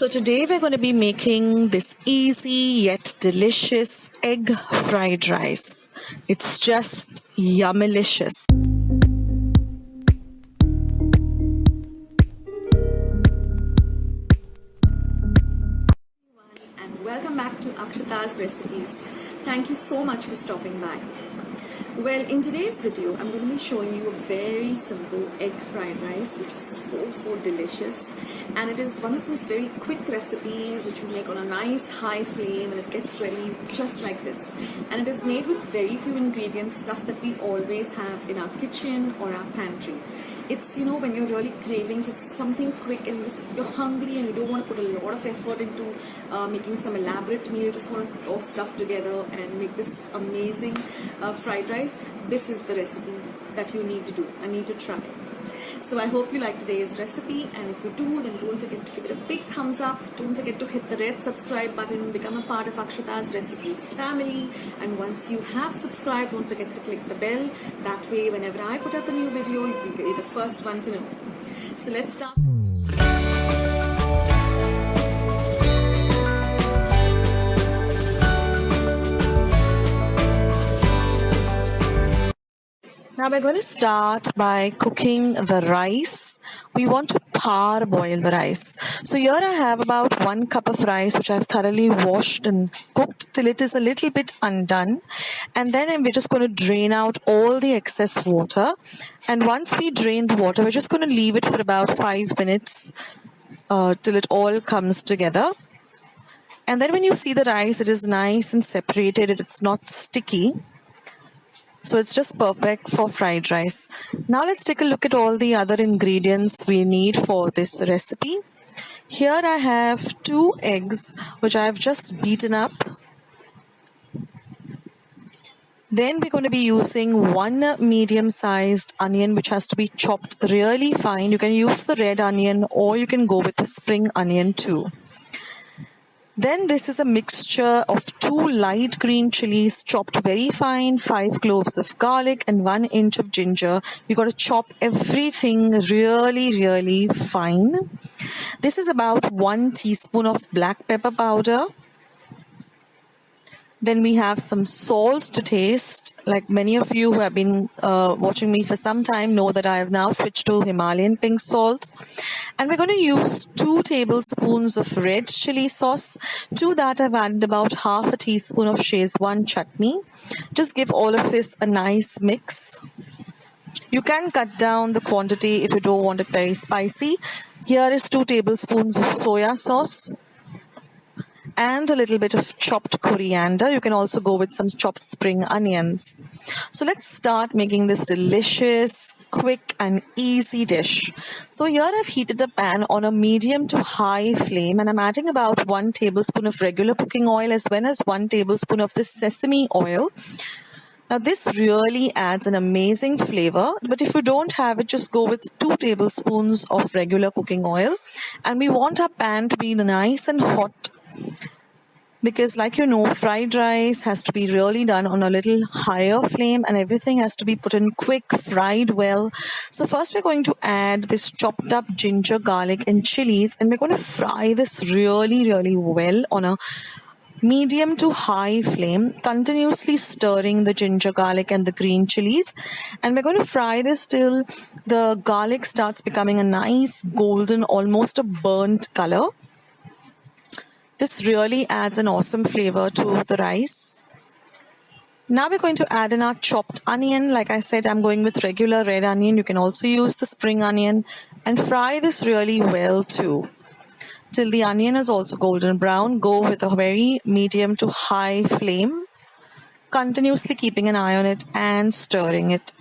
So today we're going to be making this easy yet delicious egg fried rice. It's just yummylicious. And welcome back to Akshata's Recipes. Thank you so much for stopping by. Well, in today's video, I'm going to be showing you a very simple egg fried rice, which is so delicious. And it is one of those very quick recipes which you make on a nice high flame, and it gets ready just like this. And it is made with very few ingredients, stuff that we always have in our kitchen or our pantry. It's, when you're really craving for something quick and you're hungry and you don't want to put a lot of effort into making some elaborate meal, you just want to put all stuff together and make this amazing fried rice. This is the recipe that you need to do and need to try. So I hope you like today's recipe, and if you do, then don't forget to give it a big thumbs up. Don't forget to hit the red subscribe button, become a part of Akshata's Recipes family. And once you have subscribed, don't forget to click the bell. That way, whenever I put up a new video, you'll be the first one to know. So let's start. Now we're going to start by cooking the rice. We want to parboil the rice. So here I have about 1 cup of rice which I've thoroughly washed and cooked till it is a little bit undone. And then we're just going to drain out all the excess water. And once we drain the water, we're just going to leave it for about 5 minutes till it all comes together. And then when you see the rice, it is nice and separated. It's not sticky. So it's just perfect for fried rice. Now let's take a look at all the other ingredients we need for this recipe. Here I have 2 eggs which I have just beaten up. Then we're going to be using 1 medium-sized onion which has to be chopped really fine. You can use the red onion or you can go with the spring onion too. Then this is a mixture of 2 light green chilies chopped very fine, 5 cloves of garlic and 1 inch of ginger. We got to chop everything really fine. This is about 1 teaspoon of black pepper powder. Then we have some salt to taste. Like many of you who have been watching me for some time know that I have now switched to Himalayan pink salt. And we're going to use 2 tablespoons of red chili sauce. To that I've added about half a teaspoon of Szechuan chutney. Just give all of this a nice mix. You can cut down the quantity if you don't want it very spicy. Here is 2 tablespoons of soya sauce. And a little bit of chopped coriander. You can also go with some chopped spring onions. So let's start making this delicious, quick and easy dish. So here I've heated a pan on a medium to high flame, and I'm adding about 1 tablespoon of regular cooking oil as well as 1 tablespoon of this sesame oil. Now this really adds an amazing flavor, but if you don't have it, just go with 2 tablespoons of regular cooking oil. And we want our pan to be nice and hot, because like fried rice has to be really done on a little higher flame, and everything has to be put in quick, fried well. So first we're going to add this chopped up ginger, garlic and chilies, and we're going to fry this really well on a medium to high flame, continuously stirring the ginger, garlic and the green chilies. And we're going to fry this till the garlic starts becoming a nice golden, almost a burnt color. This really adds an awesome flavor to the rice. Now we're going to add in our chopped onion. Like I said, I'm going with regular red onion. You can also use the spring onion, and fry this really well too, till the onion is also golden brown. Go with a very medium to high flame, continuously keeping an eye on it and stirring it.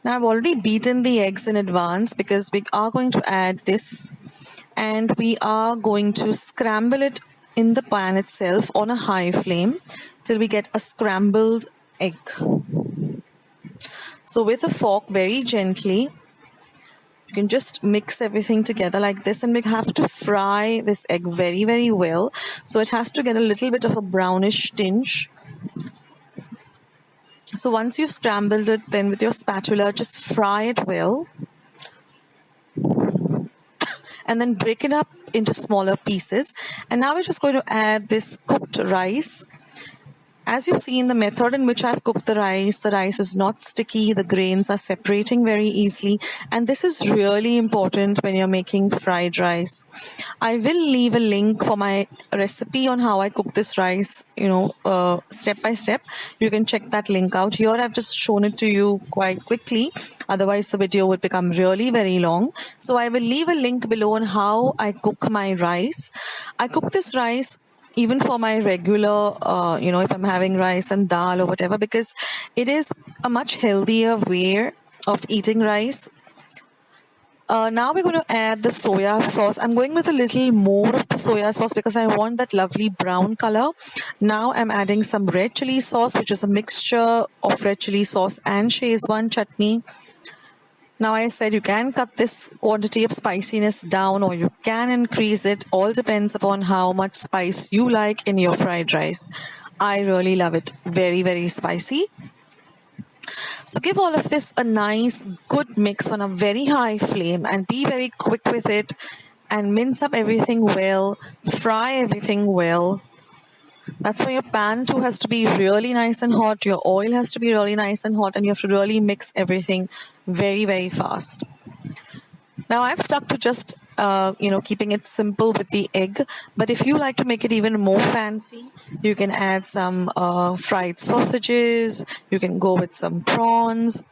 Now I've already beaten the eggs in advance because we are going to add this, and we are going to scramble it in the pan itself on a high flame till we get a scrambled egg. So with a fork, very gently, you can just mix everything together like this, and we have to fry this egg very well. So it has to get a little bit of a brownish tinge. So once you've scrambled it, then with your spatula, just fry it well. and then break it up into smaller pieces. And now we're just going to add this cooked rice. As you've seen the method in which I've cooked the rice is not sticky, the grains are separating very easily, and this is really important when you're making fried rice. I will leave a link for my recipe on how I cook this rice, step by step. You can check that link out. Here I've just shown it to you quite quickly, otherwise the video would become really very long. So I will leave a link below on how I cook my rice. I cook this rice even for my regular, if I'm having rice and dal or whatever, because it is a much healthier way of eating rice. Now we're going to add the soya sauce. I'm going with a little more of the soya sauce because I want that lovely brown color. Now I'm adding some red chili sauce, which is a mixture of red chili sauce and Szechuan chutney. Now I said you can cut this quantity of spiciness down or you can increase it. All depends upon how much spice you like in your fried rice. I really love it. Very, very spicy. So give all of this a nice, good mix on a very high flame and be very quick with it and mince up everything well, fry everything well. That's why your pan too has to be really nice and hot. Your oil has to be really nice and hot, and you have to really mix everything very, very fast. Now I've stuck to just, keeping it simple with the egg. But if you like to make it even more fancy, you can add some fried sausages. You can go with some prawns.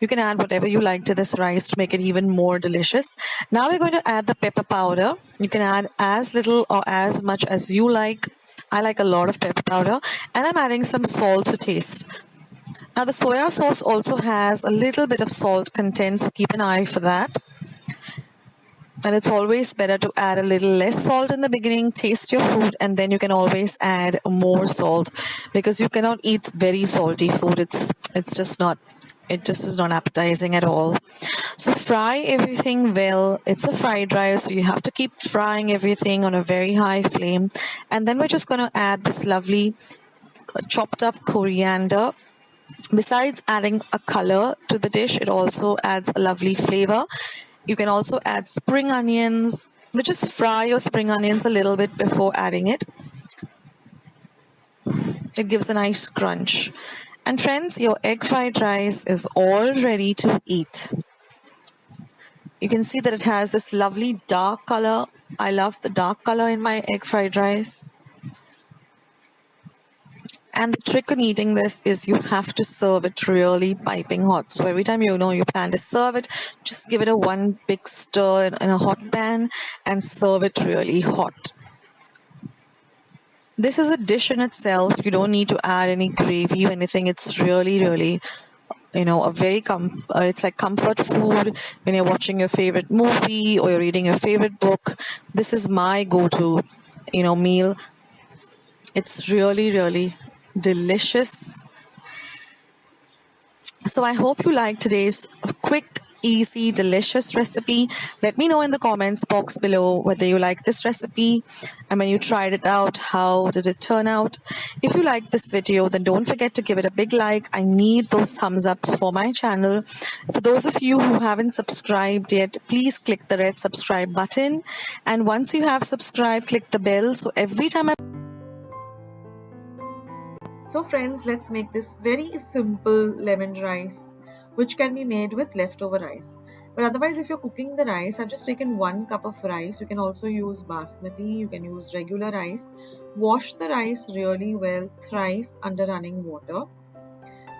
You can add whatever you like to this rice to make it even more delicious. Now we're going to add the pepper powder. You can add as little or as much as you like. I like a lot of pepper powder, and I'm adding some salt to taste. Now the soya sauce also has a little bit of salt content, so keep an eye for that. And it's always better to add a little less salt in the beginning, taste your food, and then you can always add more salt because you cannot eat very salty food. It just is not appetizing at all. So fry everything well. It's a fried rice, so you have to keep frying everything on a very high flame. And then we're just going to add this lovely chopped up coriander. Besides adding a color to the dish, it also adds a lovely flavor. You can also add spring onions, but just fry your spring onions a little bit before adding it. It gives a nice crunch. And friends, your egg fried rice is all ready to eat. You can see that it has this lovely dark color. I love the dark color in my egg fried rice. And the trick in eating this is you have to serve it really piping hot. So every time you plan to serve it, just give it a one big stir in a hot pan and serve it really hot. This is a dish in itself. You don't need to add any gravy or anything. It's really, really, a very it's like comfort food when you're watching your favorite movie or you're reading your favorite book. This is my go-to, meal. It's really, really delicious. So I hope you like today's quick, easy, delicious recipe. Let me know in the comments box below whether you like this recipe and when you tried it out, how did it turn out? If you like this video, then don't forget to give it a big like. I need those thumbs ups for my channel. For those of you who haven't subscribed yet, please click the red subscribe button. And once you have subscribed, click the bell so every time So friends, let's make this very simple lemon rice, which can be made with leftover rice. But otherwise, if you're cooking the rice, I've just taken 1 cup of rice. You can also use basmati, you can use regular rice. Wash the rice really well thrice under running water.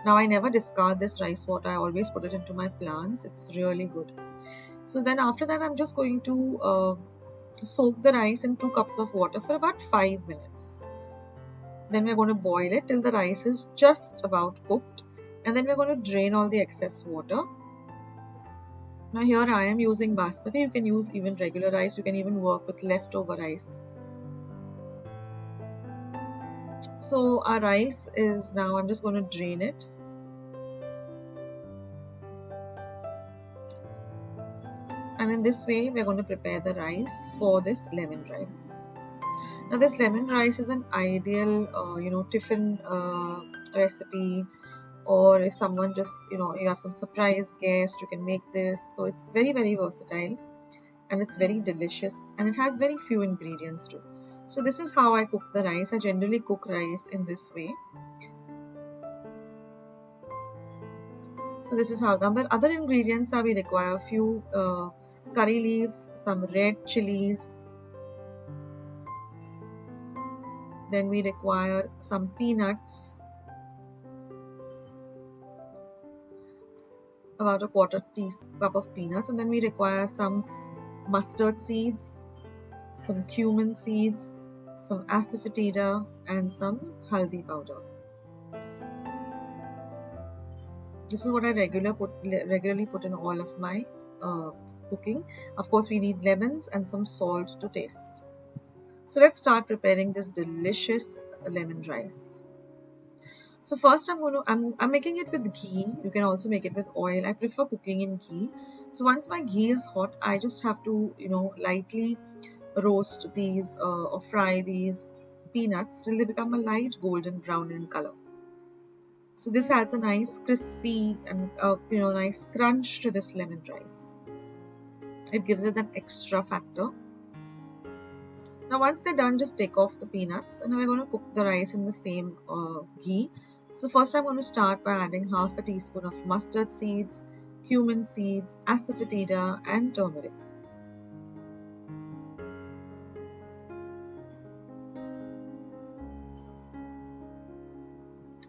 Now I never discard this rice water. I always put it into my plants. It's really good. So then after that, I'm just going to soak the rice in 2 cups of water for about 5 minutes. Then we're going to boil it till the rice is just about cooked. And then we're going to drain all the excess water. Now here I am using basmati. You can use even regular rice. You can even work with leftover rice. So our rice is now, I'm just going to drain it. And in this way, we're going to prepare the rice for this lemon rice. Now this lemon rice is an ideal, tiffin recipe, or if someone just, you have some surprise guest, you can make this. So it's very, very versatile. and it's very delicious, and it has very few ingredients too. So this is how I cook the rice. I generally cook rice in this way. So this is how. The other ingredients are, we require a few curry leaves, some red chilies, then we require some peanuts, about a quarter teacup of peanuts, and then we require some mustard seeds, some cumin seeds, some asafoetida, and some haldi powder. This is what I regularly put in all of my cooking. Of course, we need lemons and some salt to taste. So let's start preparing this delicious lemon rice. So first I'm making it with ghee. You can also make it with oil. I prefer cooking in ghee. So once my ghee is hot, I just have to lightly roast these or fry these peanuts till they become a light golden brown in color. So this adds a nice crispy and nice crunch to this lemon rice. It gives it that extra factor. Now once they're done, just take off the peanuts, and now we're going to cook the rice in the same ghee. So first I'm going to start by adding half a teaspoon of mustard seeds, cumin seeds, asafoetida, and turmeric.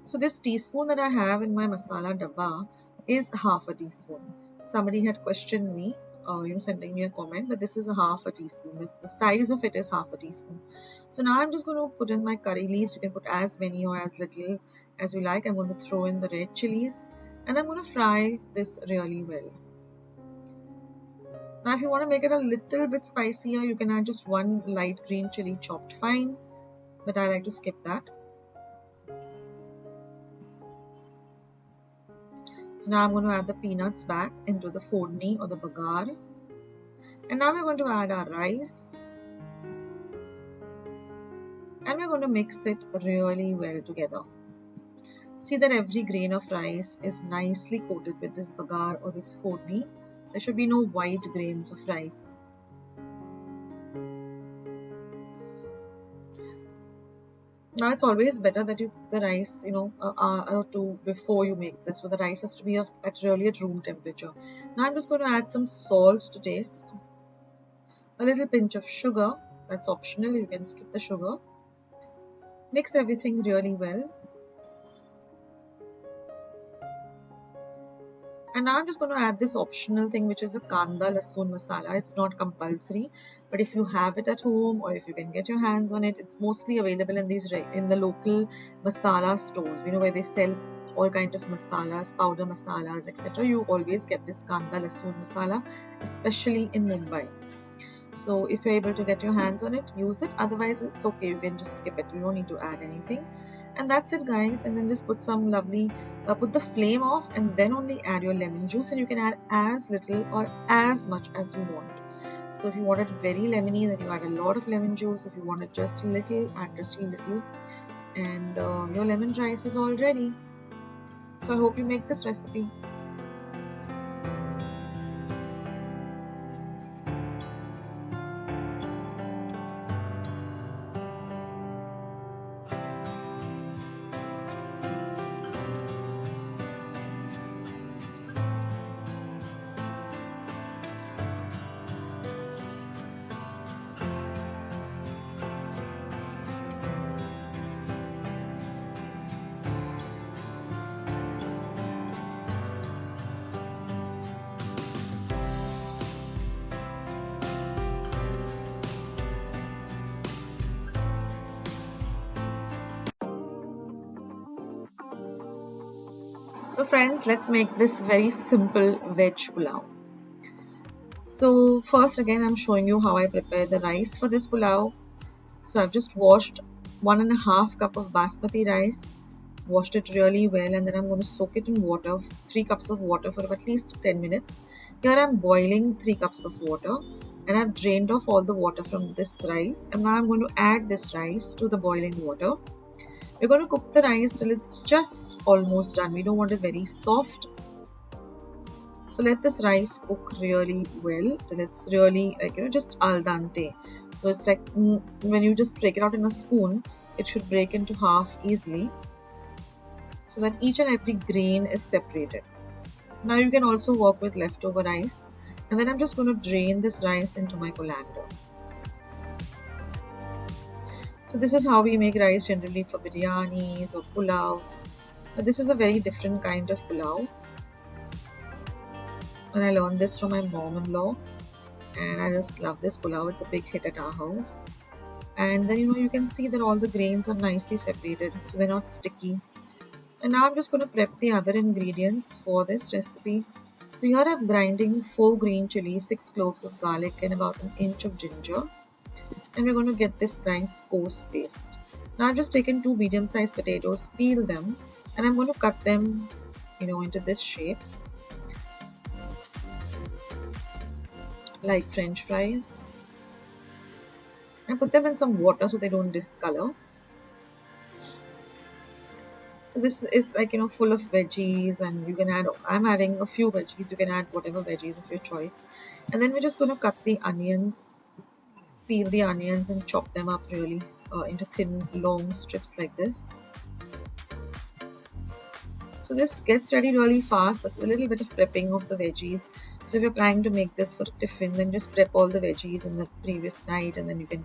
So this teaspoon that I have in my masala dabba is half a teaspoon. Somebody had questioned me, sending me a comment, but this is a half a teaspoon. The size of it is half a teaspoon. So now I'm just going to put in my curry leaves. You can put as many or as little as you like. I'm going to throw in the red chilies, and I'm going to fry this really well. Now if you want to make it a little bit spicier, you can add just one light green chili chopped fine, but I like to skip that. So now I'm going to add the peanuts back into the fodni or the bagar. And now we're going to add our rice. And we're going to mix it really well together. See that every grain of rice is nicely coated with this bagar or this fodni. There should be no white grains of rice. Now it's always better that you cook the rice, an hour or two before you make this. So the rice has to be really at room temperature. Now I'm just going to add some salt to taste. A little pinch of sugar. That's optional. You can skip the sugar. Mix everything really well. And now I'm just going to add this optional thing, which is a kanda lasoon masala. It's not compulsory, but if you have it at home or if you can get your hands on it, it's mostly available in the local masala stores. Where they sell all kinds of masalas, powder masalas, etc. You always get this kanda lasoon masala, especially in Mumbai. So if you're able to get your hands on it, use it. Otherwise, it's okay. You can just skip it. You don't need to add anything. And that's it, guys. And then just put some put the flame off, and then only add your lemon juice. And you can add as little or as much as you want. So if you want it very lemony, then you add a lot of lemon juice. If you want it just a little, add just a little. And your lemon rice is all ready. So I hope you make this recipe. So friends, let's make this very simple veg pulao. So first again, I'm showing you how I prepare the rice for this pulao. So I've just washed 1.5 cup of basmati rice, washed it really well, and then I'm going to soak it in water, 3 cups of water for at least 10 minutes. Here I'm boiling 3 cups of water, and I've drained off all the water from this rice, and now I'm going to add this rice to the boiling water. We're going to cook the rice till it's just almost done. We don't want it very soft. So let this rice cook really well till it's really just al dente. So it's like when you just break it out in a spoon, it should break into half easily so that each and every grain is separated. Now you can also work with leftover rice, and then I'm just going to drain this rice into my colander. So this is how we make rice generally for biryanis or pulaus. But this is a very different kind of pulao, and I learned this from my mom-in-law, and I just love this pulao. It's a big hit at our house. And then you can see that all the grains are nicely separated, so they're not sticky. And now I'm just going to prep the other ingredients for this recipe. So here I'm grinding 4 green chilies, 6 cloves of garlic, and about an inch of ginger. And we're going to get this nice coarse paste. Now I've just taken 2 medium-sized potatoes, peel them, and I'm going to cut them, into this shape, like French fries, and put them in some water so they don't discolor. So this is full of veggies, and you can add, I'm adding a few veggies, you can add whatever veggies of your choice. And then we're just going to cut the onions, peel the onions and chop them up really into thin long strips like this. So this gets ready really fast, but a little bit of prepping of the veggies. So if you're planning to make this for a tiffin, then just prep all the veggies in the previous night, and then you can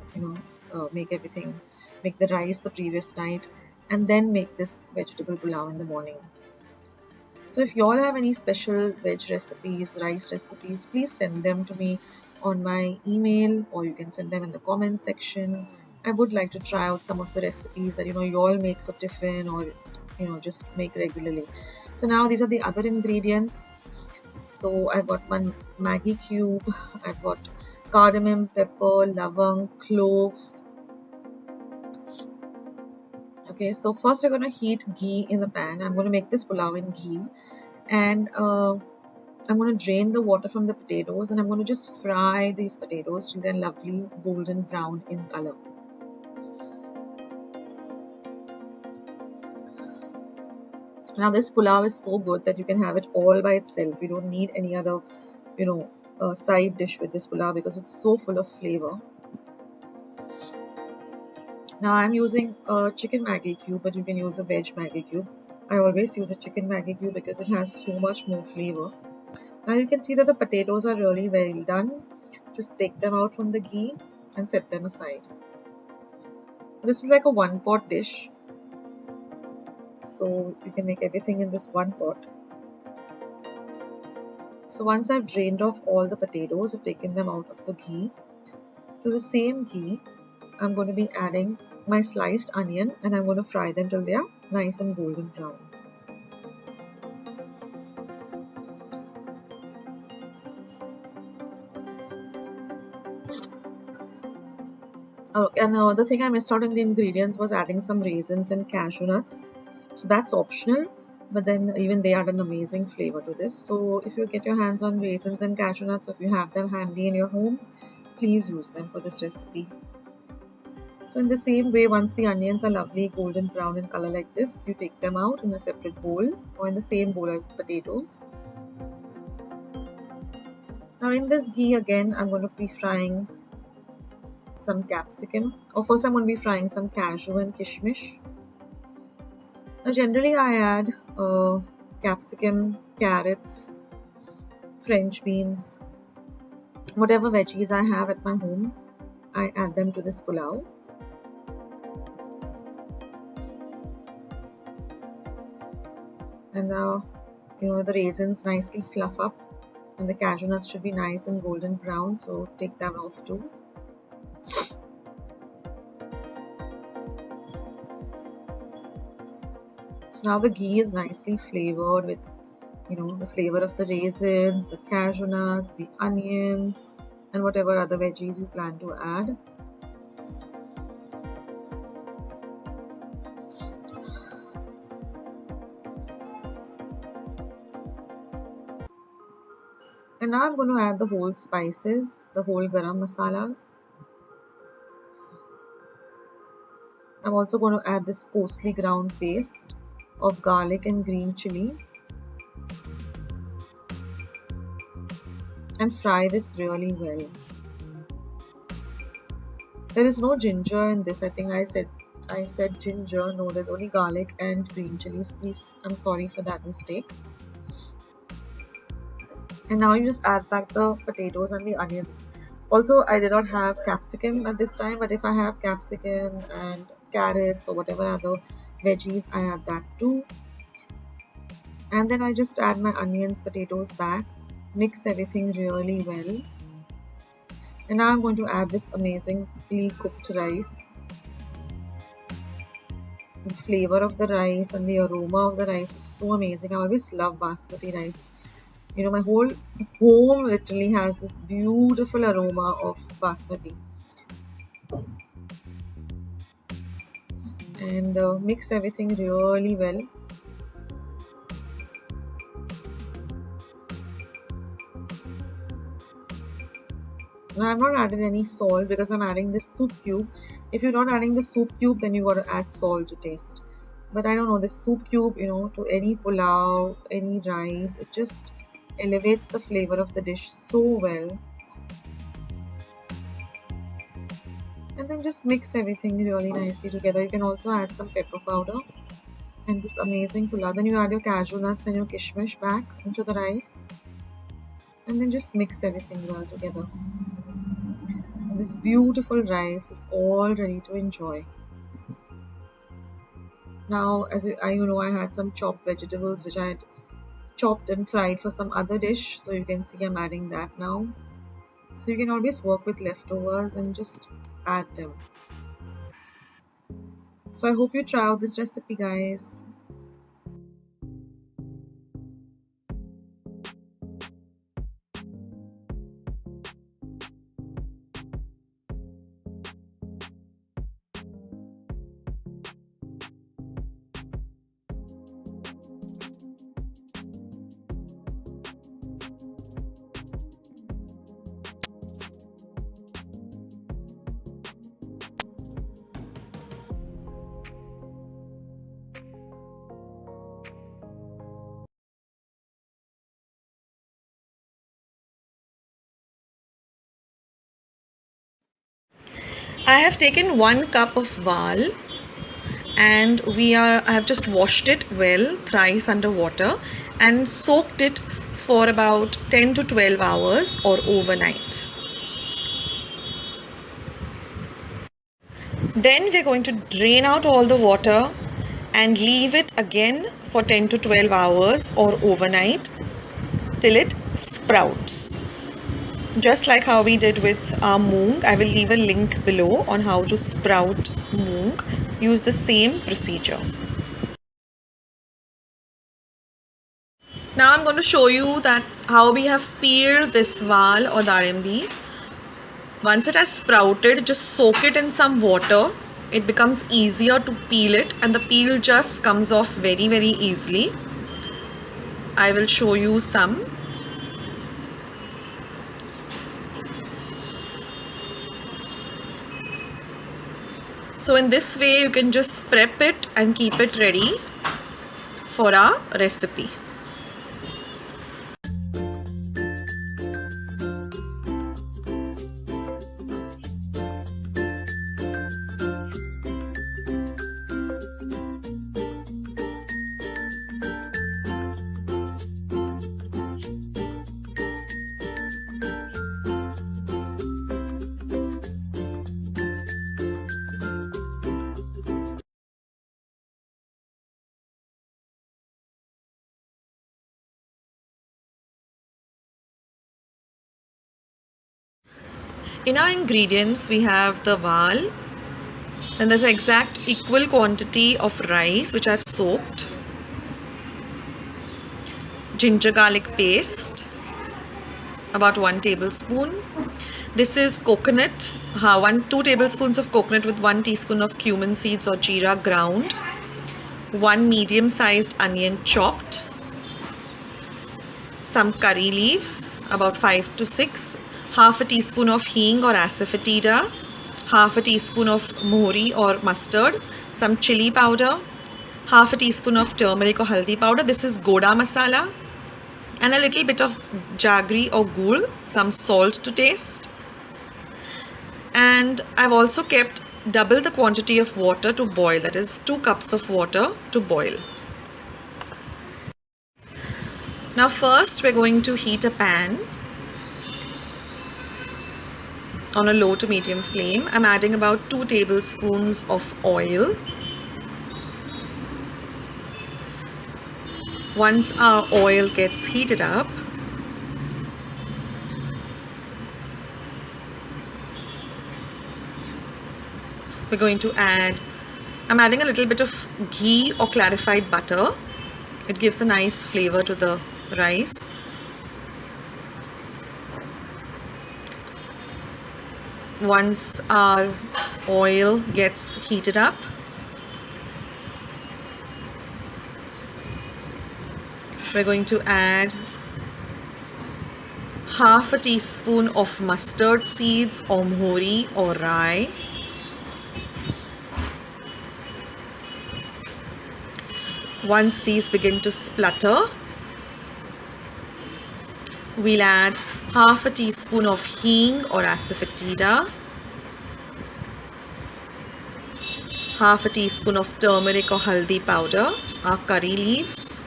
make the rice the previous night, and then make this vegetable pulao in the morning. So if you all have any special veg recipes, rice recipes, please send them to me on my email, or you can send them in the comment section. I would like to try out some of the recipes that you all make for tiffin, or just make regularly. So now these are the other ingredients. So I've got my Maggi cube, I've got cardamom, pepper, lavang, cloves. Okay, so first we're going to heat ghee in the pan. I'm going to make this pulao in ghee, and I'm going to drain the water from the potatoes, and I'm going to just fry these potatoes till they're lovely golden brown in color. Now this pulao is so good that you can have it all by itself. You don't need any other side dish with this pulao because it's so full of flavor. Now I'm using a chicken Maggi cube, but you can use a veg Maggi cube. I always use a chicken Maggi cube because it has so much more flavor. Now you can see that the potatoes are really well done. Just take them out from the ghee and set them aside. This is like a one pot dish, so you can make everything in this one pot. So once I've drained off all the potatoes, I've taken them out of the ghee. To the same ghee, I'm going to be adding my sliced onion, and I'm going to fry them till they are nice and golden brown. Oh, and the thing I missed out in the ingredients was adding some raisins and cashew nuts. So that's optional, but then even they add an amazing flavor to this. So if you get your hands on raisins and cashew nuts, or if you have them handy in your home, please use them for this recipe. So in the same way, once the onions are lovely golden brown in color like this, you take them out in a separate bowl, or in the same bowl as the potatoes. Now in this ghee again, I'm going to be frying some capsicum, or first I'm going to be frying some cashew and kishmish. Now generally I add capsicum, carrots, French beans, whatever veggies I have at my home, I add them to this pulao. And now the raisins nicely fluff up, and the cashew nuts should be nice and golden brown, so take them off too. Now the ghee is nicely flavored with the flavor of the raisins, the cashew nuts, the onions, and whatever other veggies you plan to add. And now I'm going to add the whole spices, the whole garam masalas. I'm also going to add this coarsely ground paste of garlic and green chili. and fry this really well. There is no ginger in this. I think I said ginger. No, there's only garlic and green chilies. Please, I'm sorry for that mistake. And now you just add back the potatoes and the onions. Also, I did not have capsicum at this time, but if I have capsicum and carrots or whatever other veggies, I add that too. And then I just add my onions, potatoes back, mix everything really well. And now I'm going to add this amazingly cooked rice. The flavor of the rice and the aroma of the rice is so amazing. I always love basmati rice. You know, my whole home literally has this beautiful aroma of basmati. And mix everything really well. Now I've not added any salt because I'm adding this soup cube. If you're not adding the soup cube, then you got to add salt to taste. But I don't know, this soup cube, you know, to any pulao, any rice, it just elevates the flavor of the dish so well. And then just mix everything really nicely together. You can also add some pepper powder and this amazing pulao. Then you add your cashew nuts and your kishmish back into the rice. And then just mix everything well together. And this beautiful rice is all ready to enjoy. Now, as I had some chopped vegetables which I had chopped and fried for some other dish. So you can see I'm adding that now. So you can always work with leftovers and just add them. So I hope you try out this recipe, guys. I have taken 1 cup of val and I have just washed it well thrice under water and soaked it for about 10 to 12 hours or overnight. Then we're going to drain out all the water and leave it again for 10 to 12 hours or overnight till it sprouts. Just like how we did with our moong, I will leave a link below on how to sprout moong. Use the same procedure. Now I'm going to show you that how we have peeled this val or darimbi. Once it has sprouted, just soak it in some water. It becomes easier to peel it and the peel just comes off very, very easily. I will show you some. So in this way you can just prep it and keep it ready for our recipe. In our ingredients, we have the val, and there's an exact equal quantity of rice which I've soaked, ginger garlic paste, about 1 tablespoon. This is coconut, 2 tablespoons of coconut with 1 teaspoon of cumin seeds or jeera ground, 1 medium sized onion chopped, some curry leaves, about 5 to 6, half a teaspoon of hing or asafoetida, half a teaspoon of mohri or mustard, some chili powder, half a teaspoon of turmeric or haldi powder. This is goda masala, and a little bit of jaggery or gur, some salt to taste. And I've also kept double the quantity of water to boil, that is 2 cups of water to boil. Now first we're going to heat a pan on a low to medium flame. I'm adding about 2 tablespoons of oil. Once our oil gets heated up, we're going to I'm adding a little bit of ghee or clarified butter. It gives a nice flavor to the rice. Once our oil gets heated up, we're going to add half a teaspoon of mustard seeds or mohori or rye. Once these begin to splutter, we'll add half a teaspoon of hing or asafoetida, half a teaspoon of turmeric or haldi powder, our curry leaves,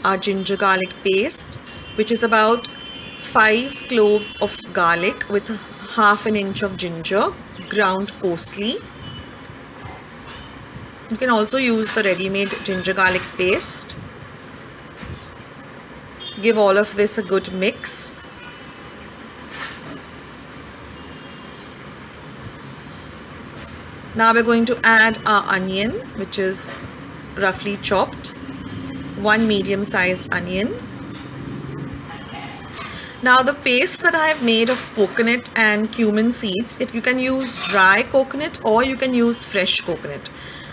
our ginger garlic paste, which is about 5 cloves of garlic with half an inch of ginger ground coarsely. You can also use the ready-made ginger garlic paste. Give all of this a good mix. Now we're going to add our onion, which is roughly chopped, 1 medium-sized onion. Now the paste that I have made of coconut and cumin seeds, you can use dry coconut or you can use fresh coconut.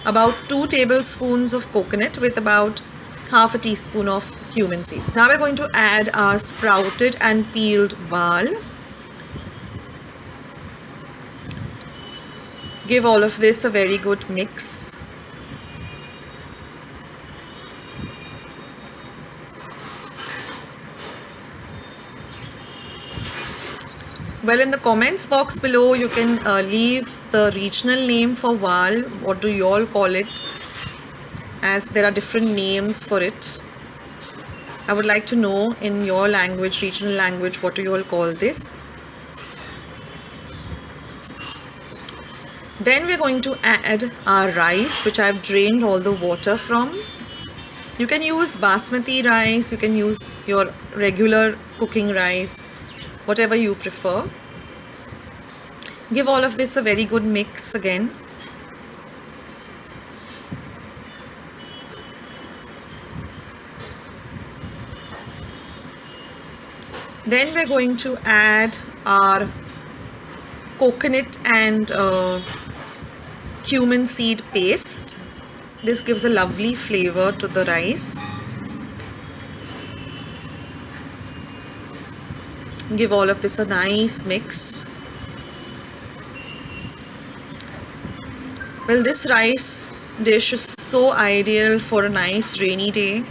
About 2 tablespoons of coconut with about half a teaspoon of cumin seeds. Now we're going to add our sprouted and peeled val. Give all of this a very good mix. Well, in the comments box below, you can leave the regional name for val. What do you all call it? As there are different names for it. I would like to know in your language, regional language, what do you all call this? Then we're going to add our rice, which I've drained all the water from. You can use basmati rice, you can use your regular cooking rice, whatever you prefer. Give all of this a very good mix again. Then we're going to add our coconut and cumin seed paste. This gives a lovely flavor to the rice. Give all of this a nice mix. Well, this rice dish is so ideal for a nice rainy day.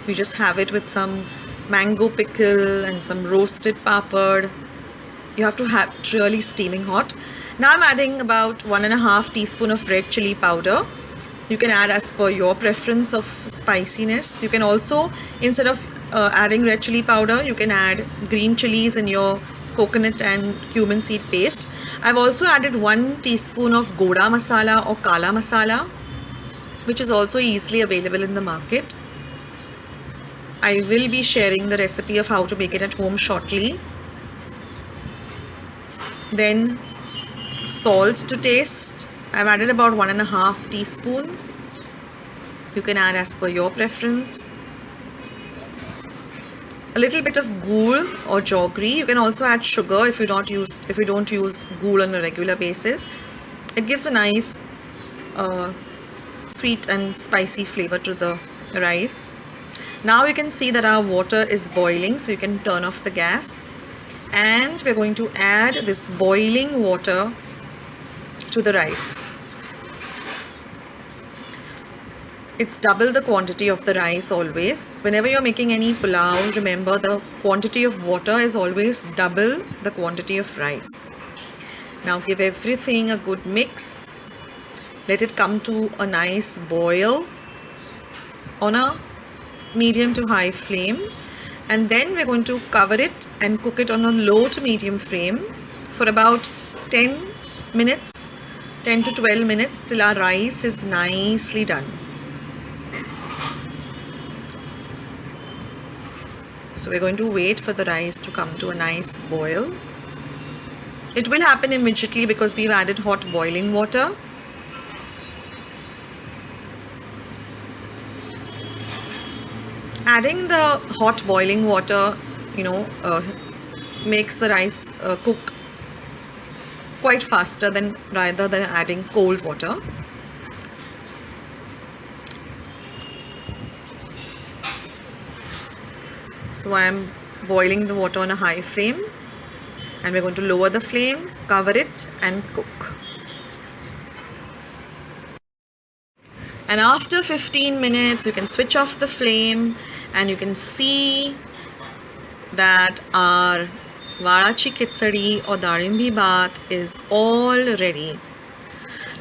You just have it with some mango pickle and some roasted papad. You have to have it really steaming hot. Now I'm adding about 1.5 teaspoon of red chili powder. You can add as per your preference of spiciness. You can also, instead of adding red chili powder, you can add green chilies in your coconut and cumin seed paste. I've also added 1 teaspoon of goda masala or kala masala, which is also easily available in the market. I will be sharing the recipe of how to make it at home shortly. Then salt to taste. I've added about 1.5 teaspoon. You can add as per your preference. A little bit of gur or jaggery. You can also add sugar if you don't use gur on a regular basis. It gives a nice sweet and spicy flavor to the rice. Now you can see that our water is boiling, so you can turn off the gas. And we're going to add this boiling water to the rice. It's double the quantity of the rice always. Whenever you're making any pulao, remember the quantity of water is always double the quantity of rice. Now give everything a good mix. Let it come to a nice boil on a medium to high flame, and then we're going to cover it and cook it on a low to medium flame for about 10 minutes, 10 to 12 minutes till our rice is nicely done. So we're going to wait for the rice to come to a nice boil. It will happen immediately because we've added hot boiling water. Adding the hot boiling water, makes the rice cook quite faster than rather than adding cold water. So I am boiling the water on a high flame, and we're going to lower the flame, cover it and cook. And after 15 minutes, you can switch off the flame and you can see that our varachi khichdi or darimbi bhaat is all ready.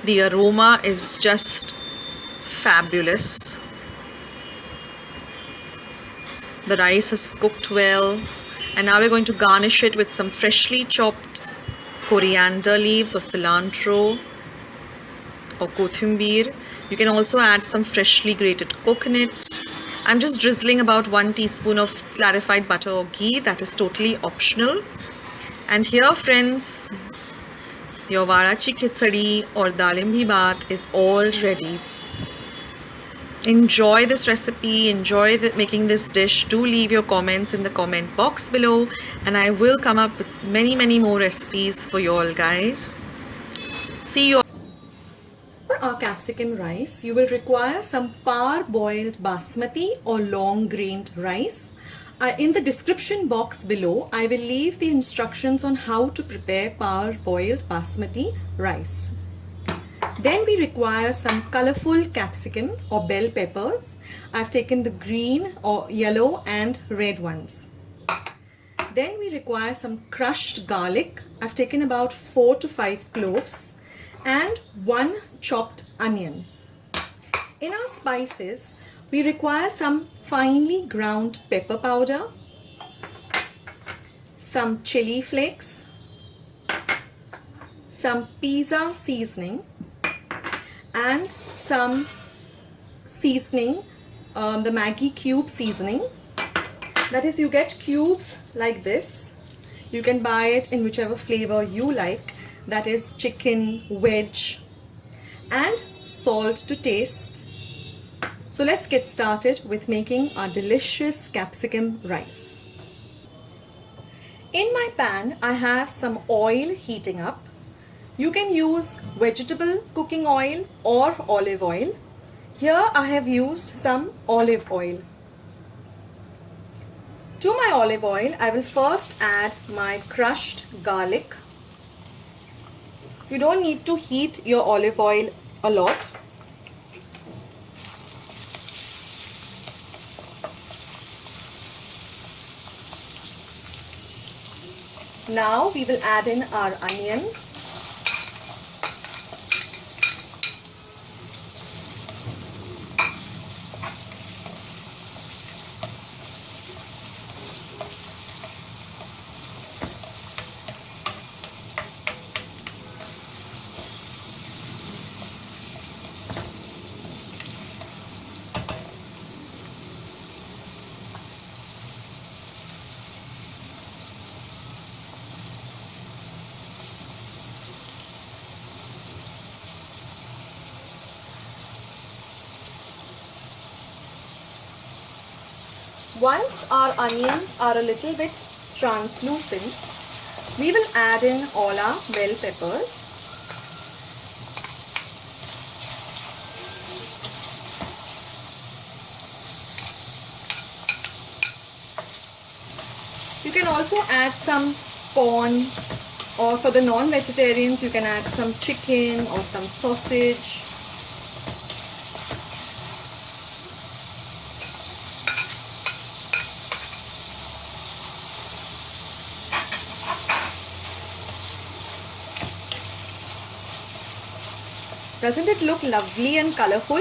The aroma is just fabulous. The rice is cooked well, and now we're going to garnish it with some freshly chopped coriander leaves or cilantro or kothimbir. You can also add some freshly grated coconut. I'm just drizzling about 1 teaspoon of clarified butter or ghee. That is totally optional. And here, friends, your varachi khichdi or dalimbi bhaat is all ready. Enjoy this recipe, enjoy making this dish. Do leave your comments in the comment box below, and I will come up with many more recipes for you all guys. See you. For our capsicum rice, you will require some par-boiled basmati or long-grained rice. In the description box below, I will leave the instructions on how to prepare par-boiled basmati rice. Then we require some colorful capsicum or bell peppers. I've taken the green or yellow and red ones. Then we require some crushed garlic. I've taken about 4 to 5 cloves and 1 chopped onion. In our spices, we require some finely ground pepper powder, some chili flakes, some pizza seasoning, and some seasoning, the Maggi cube seasoning. That is, you get cubes like this. You can buy it in whichever flavor you like. That is chicken, veg, and salt to taste. So let's get started with making our delicious capsicum rice. In my pan, I have some oil heating up. You can use vegetable cooking oil or olive oil. Here I have used some olive oil. To my olive oil, I will first add my crushed garlic. You don't need to heat your olive oil a lot. Now we will add in our onions. Once our onions are a little bit translucent, we will add in all our bell peppers. You can also add some corn, or for the non-vegetarians you can add some chicken or some sausage. Doesn't it look lovely and colorful?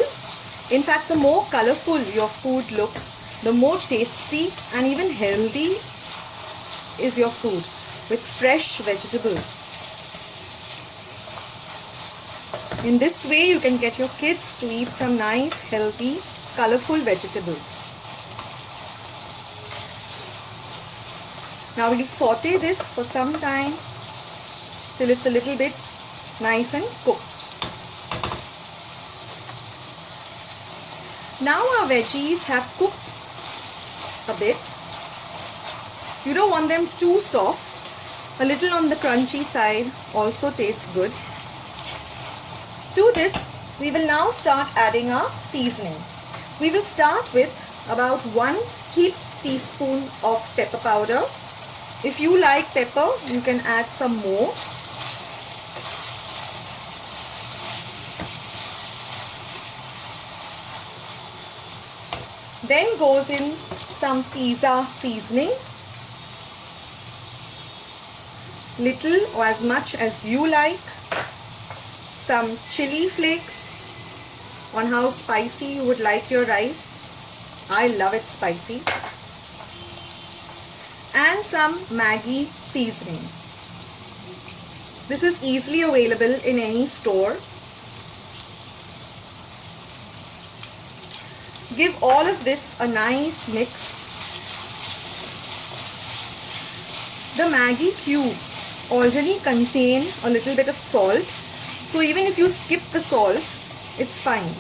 In fact, the more colorful your food looks, the more tasty and even healthy is your food with fresh vegetables. In this way, you can get your kids to eat some nice, healthy, colorful vegetables. Now we'll saute this for some time till it's a little bit nice and cooked. Now our veggies have cooked a bit. You don't want them too soft. A little on the crunchy side also tastes good. To this, we will now start adding our seasoning. We will start with about 1 heaped teaspoon of pepper powder. If you like pepper, you can add some more. Then goes in some pizza seasoning. Little or as much as you like. Some chili flakes on how spicy you would like your rice. I love it spicy. And some Maggi seasoning. This is easily available in any store. Give all of this a nice mix. The Maggi cubes already contain a little bit of salt, so even if you skip the salt, it's fine.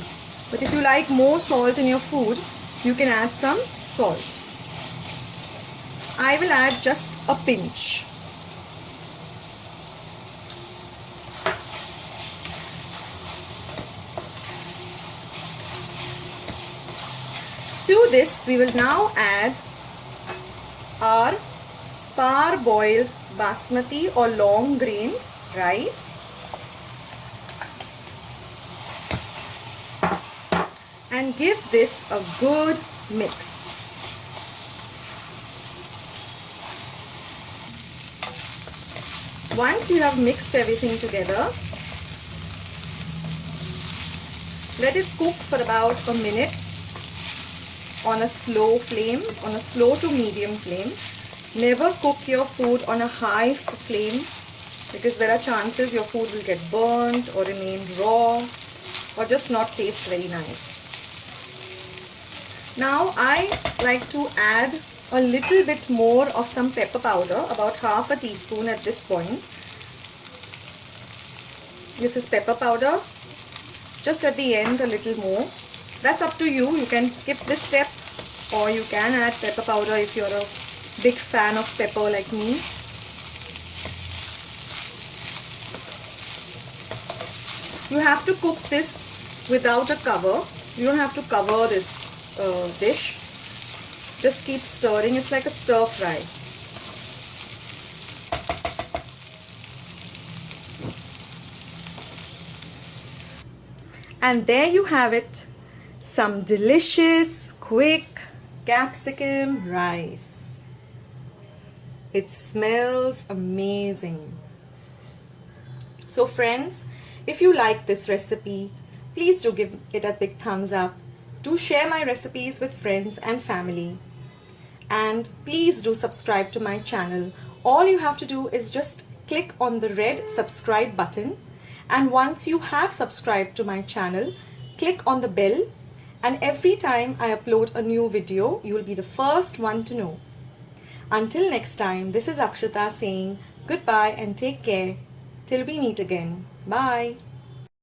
But if you like more salt in your food, you can add some salt. I will add just a pinch. To this, we will now add our parboiled basmati or long grained rice. And give this a good mix. Once you have mixed everything together, let it cook for about a minute on a slow flame, on a slow to medium flame. Never cook your food on a high flame because there are chances your food will get burnt or remain raw or just not taste very nice. Now I like to add a little bit more of some pepper powder, about half a teaspoon at this point. This is pepper powder. Just at the end a little more. That's up to you. You can skip this step or you can add pepper powder if you're a big fan of pepper like me. You have to cook this without a cover. You don't have to cover this dish. Just keep stirring. It's like a stir fry. And there you have it. Some delicious, quick capsicum rice. It smells amazing. So friends, if you like this recipe, please do give it a big thumbs up. Do share my recipes with friends and family. And please do subscribe to my channel. All you have to do is just click on the red subscribe button. And once you have subscribed to my channel, click on the bell. And every time I upload a new video, you will be the first one to know. Until next time, this is Akshita saying goodbye and take care till we meet again. Bye.